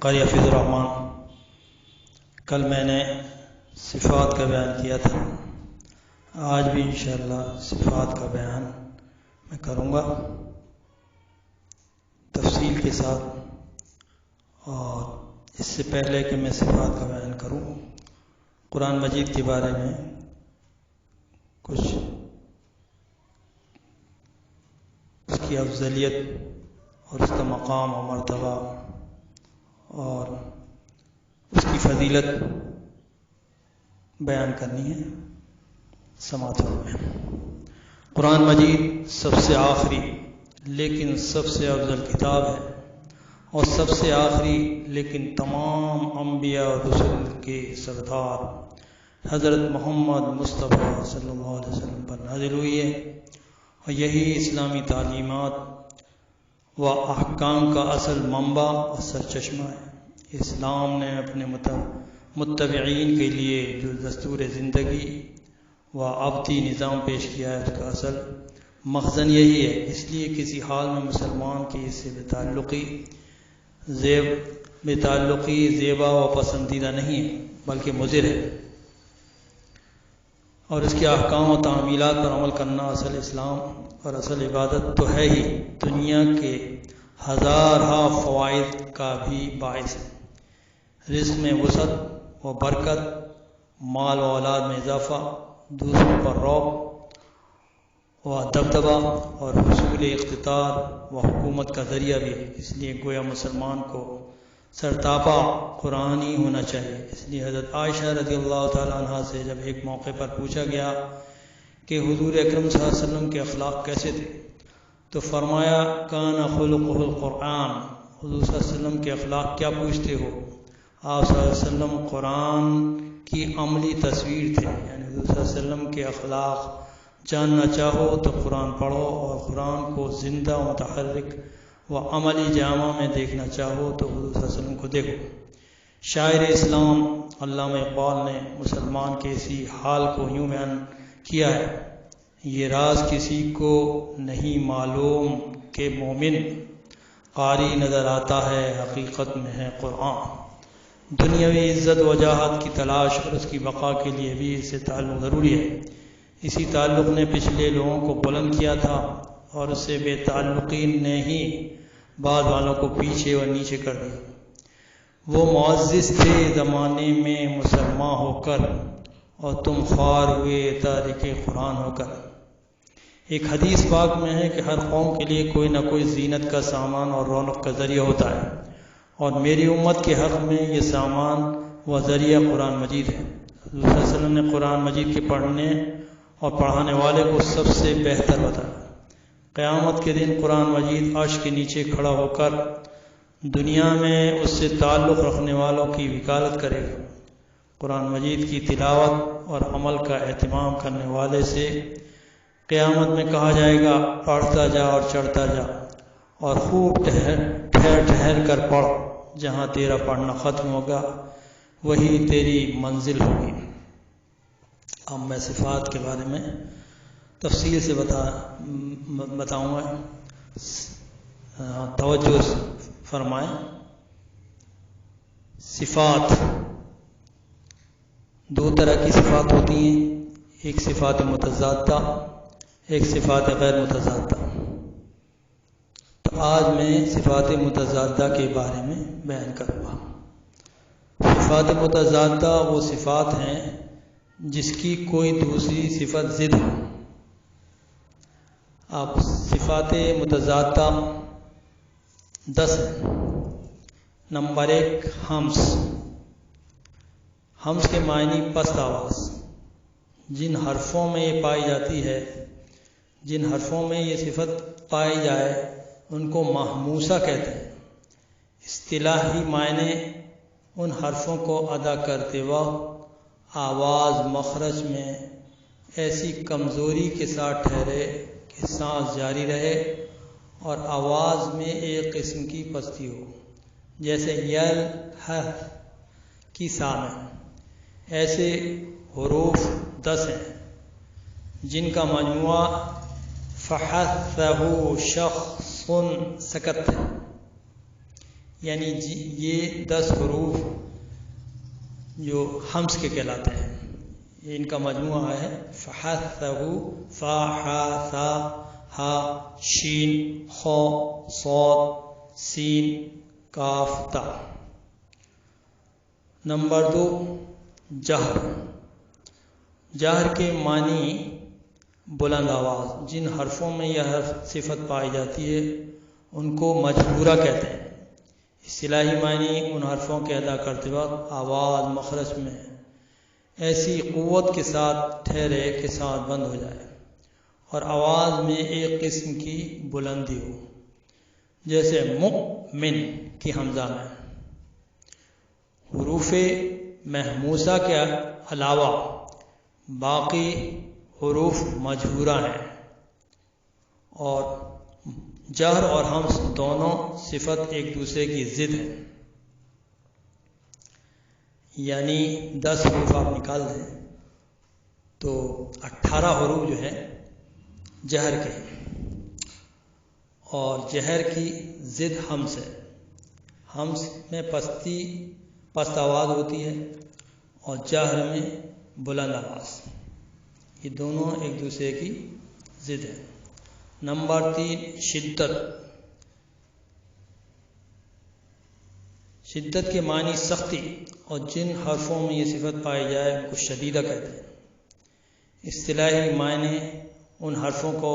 قاری حفیظ الرحمن، کل میں نے صفات کا بیان کیا تھا، آج بھی انشاءاللہ صفات کا بیان میں کروں گا تفصیل کے ساتھ۔ اور اس سے پہلے کہ میں صفات کا بیان کروں، قرآن مجید کے بارے میں کچھ اس کی افضلیت اور اس کا مقام و مرتبہ اور اس کی فضیلت بیان کرنی ہے۔ سماعت فرمائیں۔ قرآن مجید سب سے آخری لیکن سب سے افضل کتاب ہے، اور سب سے آخری لیکن تمام انبیاء اور رسول کے سردار حضرت محمد مصطفیٰ صلی اللہ علیہ وسلم پر نازل ہوئی ہے، اور یہی اسلامی تعلیمات و احکام کا اصل منبع اور سرچشمہ ہے۔ اسلام نے اپنے متبعین کے لیے جو دستور زندگی و ابدی نظام پیش کیا ہے، اس کا اصل مخزن یہی ہے۔ اس لیے کسی حال میں مسلمان کی اس سے بے تعلقی زیبا و پسندیدہ نہیں ہے، بلکہ مضر ہے، اور اس کے احکام و تعمیلات پر عمل کرنا اصل اسلام اور اصل عبادت تو ہے ہی، دنیا کے ہزارہا فوائد کا بھی باعث ہے۔ رزق میں وسعت و برکت، مال و اولاد میں اضافہ، دوسروں پر رعب و دبدبہ اور حصول اقتدار و حکومت کا ذریعہ بھی ہے۔ اس لیے گویا مسلمان کو سرتاپا قرآنی ہونا چاہیے۔ اس لیے حضرت عائشہ رضی اللہ تعالیٰ عنہ سے جب ایک موقع پر پوچھا گیا کہ حضور اکرم صلی اللہ علیہ وسلم کے اخلاق کیسے تھے، تو فرمایا کان خلقہ القرآن۔ حضور صلی اللہ علیہ وسلم کے اخلاق کیا پوچھتے ہو؟ آپ صلی اللہ علیہ وسلم قرآن کی عملی تصویر تھے، یعنی حضور صلی اللہ علیہ وسلم کے اخلاق جاننا چاہو تو قرآن پڑھو، اور قرآن کو زندہ متحرک و عملی جامع میں دیکھنا چاہو تو حضور صلی اللہ علیہ وسلم کو دیکھو۔ شاعر اسلام علامہ اقبال نے مسلمان کے اسی حال کو یوں بیان کیا ہے: یہ راز کسی کو نہیں معلوم کہ مومن قاری نظر آتا ہے، حقیقت میں ہے قرآن۔ دنیاوی عزت و وجاہت کی تلاش اور اس کی بقا کے لیے بھی اس سے تعلق ضروری ہے۔ اسی تعلق نے پچھلے لوگوں کو بلند کیا تھا، اور اس سے بے تعلقین نے ہی بعد والوں کو پیچھے و نیچے کر دیا۔ وہ معزز تھے زمانے میں مسلمان ہو کر، اور تم خوار ہوئے تارک قرآن ہو کر۔ ایک حدیث پاک میں ہے کہ ہر قوم کے لیے کوئی نہ کوئی زینت کا سامان اور رونق کا ذریعہ ہوتا ہے، اور میری امت کے حق میں یہ سامان و ذریعہ قرآن مجید ہے۔ حضور صلی اللہ علیہ وسلم نے قرآن مجید کے پڑھنے اور پڑھانے والے کو سب سے بہتر بتایا۔ قیامت کے دن قرآن مجید عرش کے نیچے کھڑا ہو کر دنیا میں اس سے تعلق رکھنے والوں کی وکالت کرے گا۔ قرآن مجید کی تلاوت اور عمل کا اہتمام کرنے والے سے قیامت میں کہا جائے گا پڑھتا جا اور چڑھتا جا، اور خوب ٹھہر کر پڑھ، جہاں تیرا پڑھنا ختم ہوگا وہی تیری منزل ہوگی۔ اب میں صفات کے بارے میں تفصیل سے بتاؤں گا، توجہ فرمائیں۔ صفات دو طرح کی صفات ہوتی ہیں، ایک صفات متضادہ، ایک صفات غیر متضادہ۔ تو آج میں صفات متضادہ کے بارے میں بیان کروں گا۔ صفات متضادہ وہ صفات ہیں جس کی کوئی دوسری صفت ضد ہو۔ اب صفات متضادہ 10 ہیں۔ نمبر 1، ہمس۔ ہمس کے معنی پست آواز۔ جن حرفوں میں یہ پائی جاتی ہے، جن حرفوں میں یہ صفت پائی جائے ان کو محموسہ کہتے ہیں۔ اصطلاحی معنی ان حرفوں کو ادا کرتے وقت آواز مخرج میں ایسی کمزوری کے ساتھ ٹھہرے کہ سانس جاری رہے، اور آواز میں ایک قسم کی پستی ہو، جیسے یل ہ کی سا میں۔ ایسے حروف 10 ہیں جن کا مجموعہ فحثہ شخص سکت ہے۔ یعنی یہ 10 حروف جو حمز کے کہلاتے ہیں، یہ ان کا مجموعہ ہے فحثہ، فا حا ثا ہا شین خا صاد سین کاف تا۔ نمبر 2 جہر۔ جہر کے معنی بلند آواز۔ جن حرفوں میں یہ حرف صفت پائی جاتی ہے ان کو مجہورہ کہتے ہیں۔ اصطلاحی معنی ان حرفوں کے ادا کرتے وقت آواز مخرج میں ایسی قوت کے ساتھ ٹھہرے کے ساتھ بند ہو جائے اور آواز میں ایک قسم کی بلندی ہو، جیسے مؤمن کی حمزہ میں۔ حروف محموسہ کے علاوہ باقی حروف مجہورہ ہیں، اور جہر اور حمز دونوں صفت ایک دوسرے کی ضد ہیں۔ یعنی 10 حروف آپ نکال دیں تو 18 حروف جو ہے جہر کے، اور جہر کی ضد حمز ہے۔ حمز میں پست آواز ہوتی ہے اور جہر میں بلند آواز، یہ دونوں ایک دوسرے کی ضد ہیں۔ نمبر 3 شدت۔ شدت کے معنی سختی، اور جن حرفوں میں یہ صفت پائی جائے ان کو شدیدہ کہتے ہیں۔ اصطلاحی معنی ان حرفوں کو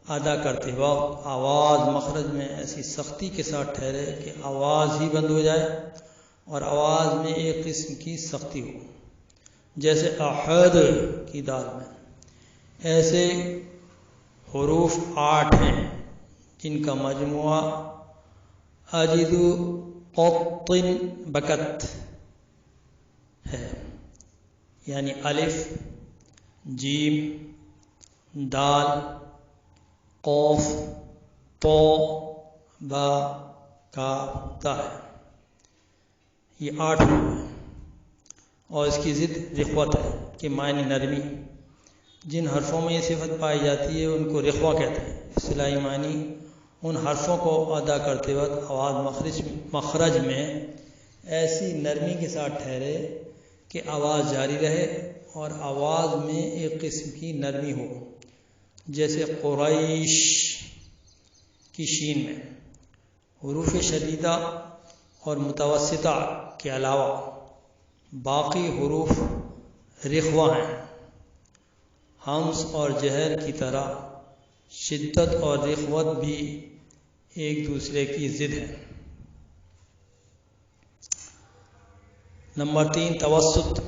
ادا کرتے وقت آواز مخرج میں ایسی سختی کے ساتھ ٹھہرے کہ آواز ہی بند ہو جائے اور آواز میں ایک قسم کی سختی ہو، جیسے احد کی دال میں۔ ایسے حروف 8 ہیں جن کا مجموعہ اجد قط بکت ہے، یعنی الف جیم دال قوف تو با کاف تا ہے، یہ 8 حروف ہیں، اور اس کی ضد رخوت ہے کہ معنی نرمی۔ جن حرفوں میں یہ صفت پائی جاتی ہے ان کو رخوہ کہتے ہیں۔ اصطلاحی معنی ان حرفوں کو ادا کرتے وقت آواز مخرج میں ایسی نرمی کے ساتھ ٹھہرے کہ آواز جاری رہے اور آواز میں ایک قسم کی نرمی ہو، جیسے قریش کی شین میں۔ حروف شدیدہ اور متوسطہ کے علاوہ باقی حروف رخوہ ہیں۔ حمز اور جہر کی طرح شدت اور رخوت بھی ایک دوسرے کی ضد ہیں۔ نمبر 3 توسط۔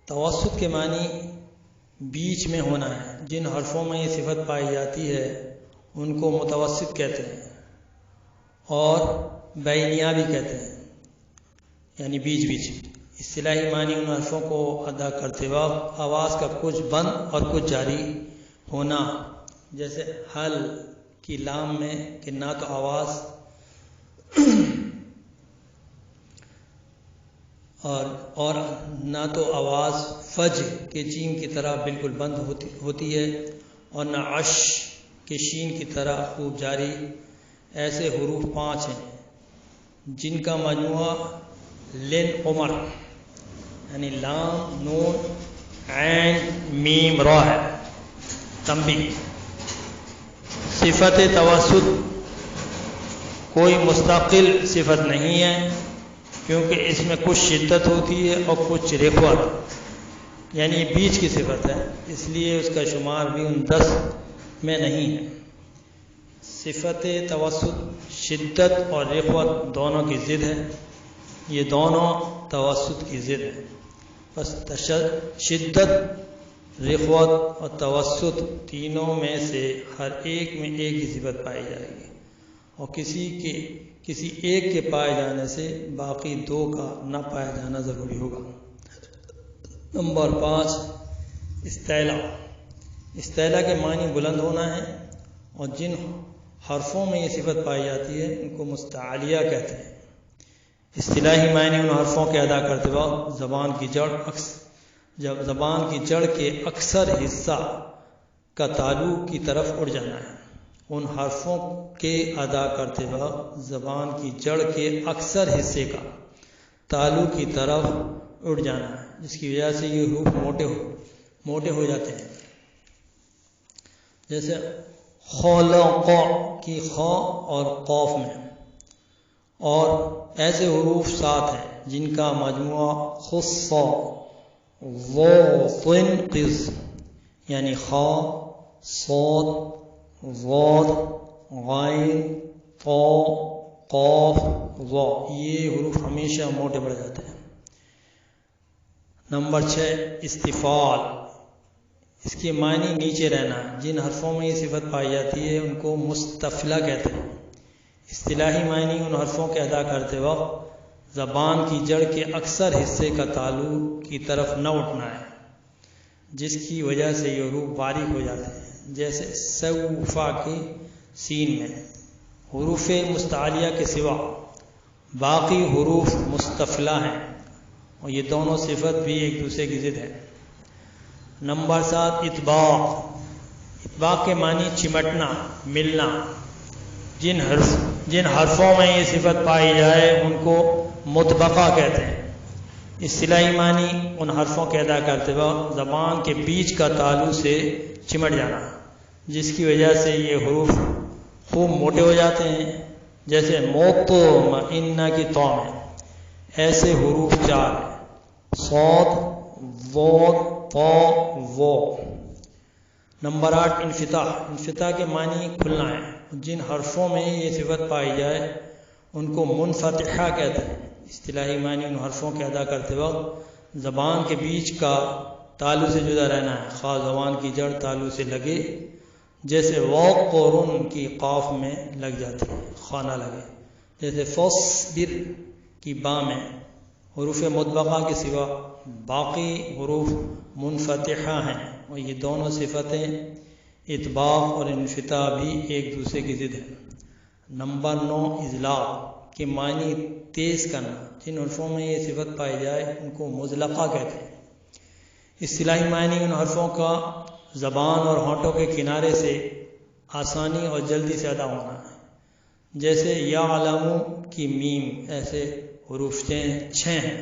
توسط کے معنی بیچ میں ہونا ہے۔ جن حرفوں میں یہ صفت پائی جاتی ہے ان کو متوسط کہتے ہیں اور بینیہ بھی کہتے ہیں، یعنی بیچ بیچ۔ اصطلاحی معنی ان حرفوں کو ادا کرتے وقت آواز کا کچھ بند اور کچھ جاری ہونا، جیسے حل کی لام میں کہ نہ تو آواز اور نہ تو آواز فج کے جیم کی طرح بالکل بند ہوتی ہے، اور نہ عش کے شین کی طرح خوب جاری۔ ایسے حروف 5 ہیں جن کا مجموعہ لن عمر، یعنی لام نون عین میم را ہے۔ تنبیہ: صفت توسط کوئی مستقل صفت نہیں ہے، کیونکہ اس میں کچھ شدت ہوتی ہے اور کچھ رخوت، یعنی بیچ کی صفت ہے، اس لیے اس کا شمار بھی ان 10 میں نہیں ہے۔ صفت توسط شدت اور رخوت دونوں کی ضد ہے، یہ دونوں توسط کی ضد ہے۔ بس شدت، رخوت اور توسط تینوں میں سے ہر ایک میں ایک ہی صفت پائی جائے گی، اور کسی ایک کے پائے جانے سے باقی 2 کا نہ پایا جانا ضروری ہوگا۔ نمبر 5 استعلا۔ استعلا کے معنی بلند ہونا ہے، اور جن حرفوں میں یہ صفت پائی جاتی ہے ان کو مستعلیہ کہتے ہیں۔ اصطلاحی معنی ان حرفوں کے ادا کرتے وقت زبان کی جڑ کے اکثر حصہ کا تالو کی طرف اڑ جانا ہے، ان حرفوں کے ادا کرتے وقت زبان کی جڑ کے اکثر حصے کا تالو کی طرف اٹھ جانا ہے، جس کی وجہ سے یہ حروف موٹے ہو جاتے ہیں. جیسے خلق کی خا اور قوف میں، اور ایسے حروف 7 ہیں جن کا مجموعہ خص ضاد قز، یعنی خا، صاد، ضاد، غین، طا، قاف، ظا. یہ حروف ہمیشہ موٹے پڑ جاتے ہیں. نمبر 6 استفعال. اس کے معنی نیچے رہنا ہے. جن حرفوں میں یہ صفت پائی جاتی ہے ان کو مستفلا کہتے ہیں. اصطلاحی معنی ان حرفوں کے ادا کرتے وقت زبان کی جڑ کے اکثر حصے کا تالو کی طرف نہ اٹھنا ہے، جس کی وجہ سے یہ حروف باریک ہو جاتے ہیں. جیسے سوفا کے سین میں حروف مستعلیہ کے سوا باقی حروف مستفلا ہیں، اور یہ دونوں صفت بھی ایک دوسرے کی ضد ہے. نمبر 7 اطباق. اطباق کے معنی چمٹنا، ملنا. جن حرفوں میں یہ صفت پائی جائے ان کو مطبقہ کہتے ہیں. اصطلاحی معنی ان حرفوں کے ادا کرتے وقت زبان کے بیچ کا تالو سے چمٹ جانا، جس کی وجہ سے یہ حروف خوب موٹے ہو جاتے ہیں. جیسے مطمئنہ کی طا میں ایسے حروف 4 ہیں: صاد، ضاد، طا، ظا. نمبر 8 انفتاح. انفتاح کے معنی کھلنا ہے. جن حرفوں میں یہ صفت پائی جائے ان کو منفتحہ کہتے ہیں. اصطلاحی معنی ان حرفوں کے ادا کرتے وقت زبان کے بیچ کا تالو سے جدا رہنا ہے، خواہ زبان کی جڑ تالو سے لگے، جیسے وقرن کی قاف میں لگ جاتی ہے، خواہ نہ لگے. جیسے فاصبر کی با میں حروف مطبقہ کے سوا باقی حروف منفتحہ ہیں، اور یہ دونوں صفتیں اطباق اور انفتاح بھی ایک دوسرے کی ضد ہیں. نمبر 9 اضلاق کے معنی تیز کرنا. جن حرفوں میں یہ صفت پائی جائے ان کو مزلقہ کہتے ہیں. اصطلاحی معنی ان حرفوں کا زبان اور ہونٹوں کے کنارے سے آسانی اور جلدی سے ادا ہونا ہے. جیسے یعلم کی میم ایسے حروف 6 ہیں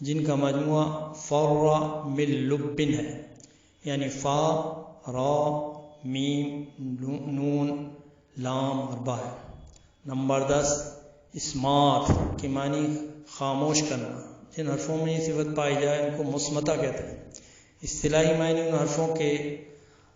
جن کا مجموعہ فر من لبن ہے، یعنی فا، را، میم، نون، لام اور با ہے. نمبر 10 اسمات کے معنی خاموش کرنا. جن حرفوں میں یہ صفت پائی جائے ان کو مصمتہ کہتے ہیں. اصطلاحی معنی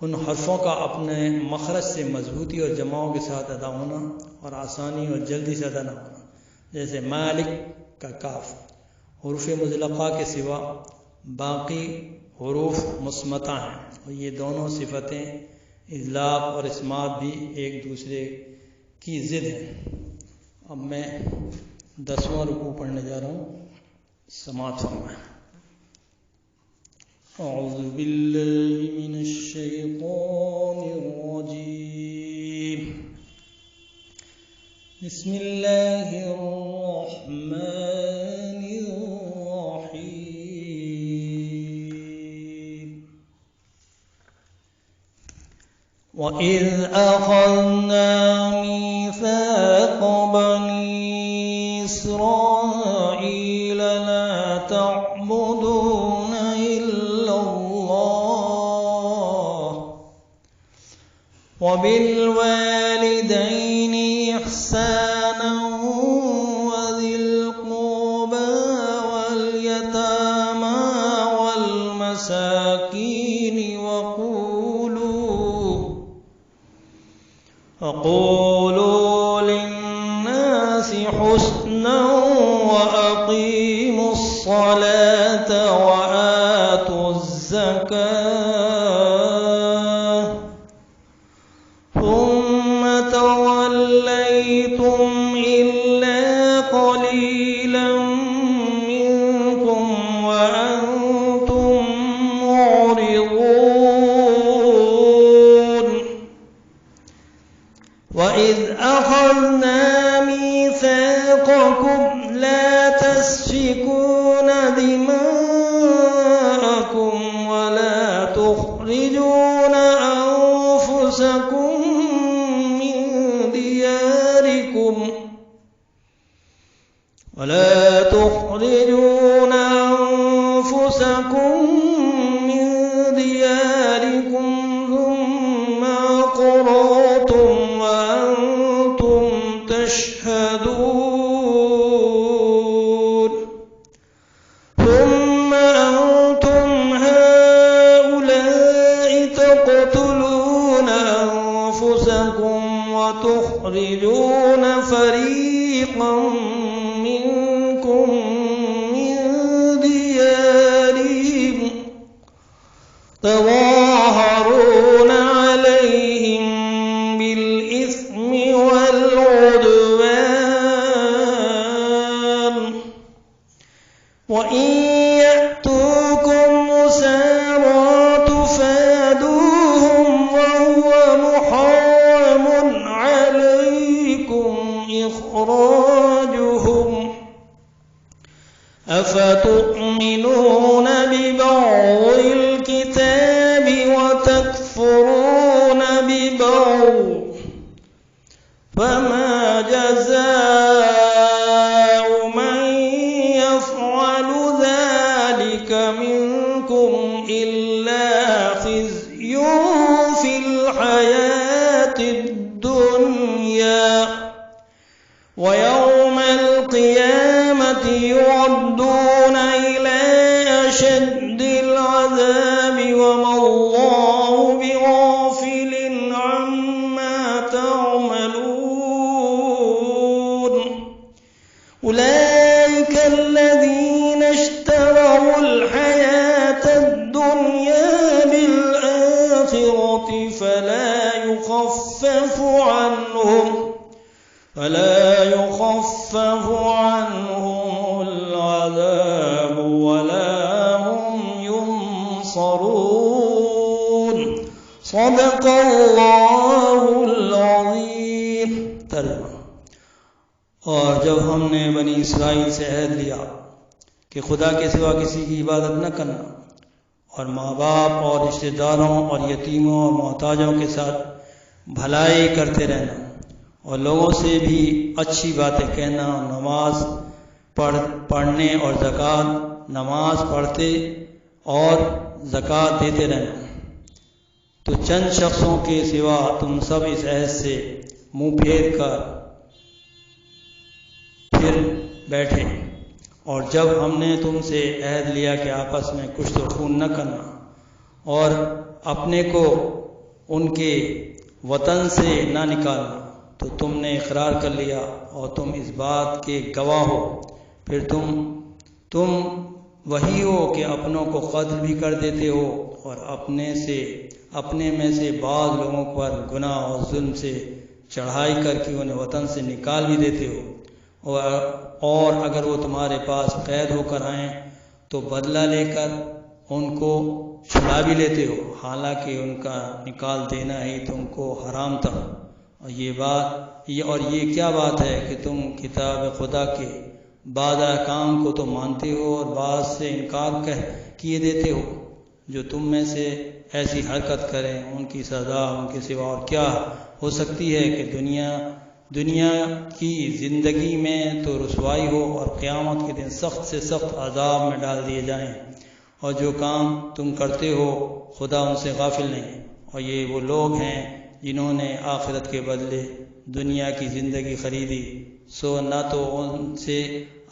ان حرفوں کا اپنے مخرج سے مضبوطی اور جماؤں کے ساتھ ادا ہونا اور آسانی اور جلدی سے ادا نہ ہونا. جیسے مالک کا کاف. حروف مزلقہ کے سوا باقی حروف مصمتہ ہیں، اور یہ دونوں صفتیں اضلاق اور اسمات بھی ایک دوسرے کی ضد ہیں. اب میں 10واں رکوع پڑھنے جا رہا ہوں. سماعت فرمائیں. اعوذ باللہ من الشیطان الرجیم. بسم اللہ الرحمن الرحیم. وَإِذْ أَخَذْنَا مِيثَاقَ بَنِي إِسْرَائِيلَ لَا تَعْبُدُونَ إِلَّا اللَّهَ وَبِالْوَالِدَيْنِ إِحْسَانًا وَذِي الْقُرْبَى وَالْيَتَامَى وَالْمَسَاكِينِ وَقُولُوا لِلنَّاسِ حُسْنًا وَأَقِيمُوا الصَّلَاةَ وَآتُوا الزَّكَاةَ ثُمَّ تَوَلَّيْتُمْ إِلَّا قَلِيلًا مِّنكُمْ وَأَنتُمْ مُعْرِضُونَ. وَإِذْ أَخَذْنَا مِيثَاقَكُمْ لَا تَسْفِكُونَ دِمَاءَكُمْ وَلَا تُخْرِجُونَ أَنفُسَكُمْ أنفسكم وتخرجون فريقا منكم من ديارهم تظاهرون عليهم بالإثم والعدوان وإن يأتوكم أسارى تفادوهم وهو محرم عليكم إخراجهم أفتؤمنون ببعض الكتاب وتكفرون ببعض فما جزاء من يفعل ذلك منكم إلا خزي في الحياة الدنيا ويوم القيامة يردون إلى أشد العذاب وما الله بغافل عما تعملون أولئك الذين اشتروا الحياة الدنيا بالآخرة فلا يخفف عنهم العذاب ولا هم ينصرون صدق اللہ العظیم. ترجمہ. اور جب ہم نے بنی اسرائیل سے عہد لیا کہ خدا کے سوا کسی کی عبادت نہ کرنا اور ماں باپ اور رشتہ داروں اور یتیموں اور محتاجوں کے ساتھ بھلائی کرتے رہنا اور لوگوں سے بھی اچھی باتیں کہنا، نماز پڑھنے اور نماز پڑھتے اور زکوٰۃ دیتے رہنا، تو چند شخصوں کے سوا تم سب اس عہد سے منہ پھیر کر پھر بیٹھے. اور جب ہم نے تم سے عہد لیا کہ آپس میں کشت و خون نہ کرنا اور اپنے کو ان کے وطن سے نہ نکالنا، تو تم نے اقرار کر لیا اور تم اس بات کے گواہ ہو. پھر تم وہی ہو کہ اپنوں کو قتل بھی کر دیتے ہو اور اپنے میں سے بعض لوگوں پر گناہ اور ظلم سے چڑھائی کر کے انہیں وطن سے نکال بھی دیتے ہو، اور اگر وہ تمہارے پاس قید ہو کر آئیں تو بدلہ لے کر ان کو چھڑا بھی لیتے ہو، حالانکہ ان کا نکال دینا ہی تم کو حرام تھا. اور یہ کیا بات ہے کہ تم کتاب خدا کے بعض احکام کو تو مانتے ہو اور بعض سے انکار کیے دیتے ہو. جو تم میں سے ایسی حرکت کریں ان کی سزا ان کے سوا اور کیا ہو سکتی ہے کہ دنیا کی زندگی میں تو رسوائی ہو اور قیامت کے دن سخت سے سخت عذاب میں ڈال دیے جائیں. اور جو کام تم کرتے ہو خدا ان سے غافل نہیں. اور یہ وہ لوگ ہیں جنہوں نے آخرت کے بدلے دنیا کی زندگی خریدی، سو نہ تو ان سے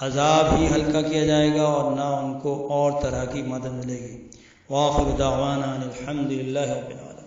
عذاب ہی ہلکا کیا جائے گا اور نہ ان کو اور طرح کی مدد ملے گی. وآخر دعوانا الحمد للہ رب العالمین.